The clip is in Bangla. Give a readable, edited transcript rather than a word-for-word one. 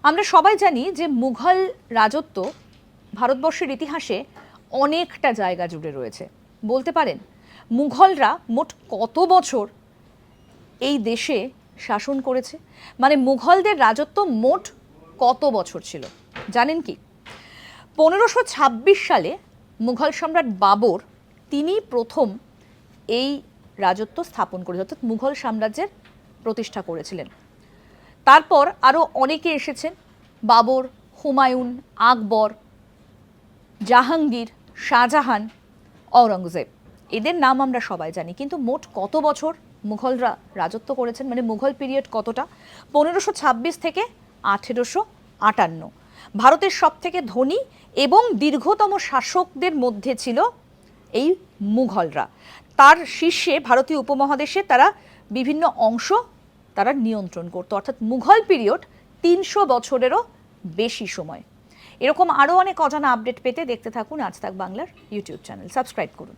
আমরা সবাই জানি যে মুঘল রাজত্ব ভারতবর্ষের ইতিহাসে অনেকটা জায়গা জুড়ে রয়েছে। বলতে পারেন মুঘলরা মোট কত বছর এই দেশে শাসন করেছে, মানে মুঘলদের রাজত্ব মোট কত বছর ছিল জানেন কি? 1526 সালে মুঘল সম্রাট বাবর তিনি প্রথম এই রাজত্ব স্থাপন করেছেন, অর্থাৎ মুঘল সাম্রাজ্যের প্রতিষ্ঠা করেছিলেন। তারপর আরও অনেকে এসেছেন, বাবর, হুমায়ুন, আকবর, জাহাঙ্গীর, শাহজাহান, ঔরঙ্গজেব, এদের নাম আমরা সবাই জানি। কিন্তু মোট কত বছর মুঘলরা রাজত্ব করেছেন, মানে মুঘল পিরিয়ড কতটা? 1526 থেকে 1858। ভারতের সবথেকে ধনী এবং দীর্ঘতম শাসকদের মধ্যে ছিল এই মুঘলরা। তার শীর্ষে ভারতীয় উপমহাদেশে তারা বিভিন্ন অংশ তারা নিয়ন্ত্রণ করতো, অর্থাৎ মুঘল পিরিয়ড 300 বছরেরও বেশি সময়। এরকম আরও অনেক অজানা আপডেট পেতে দেখতে থাকুন আজ তাক বাংলার ইউটিউব চ্যানেল, সাবস্ক্রাইব করুন।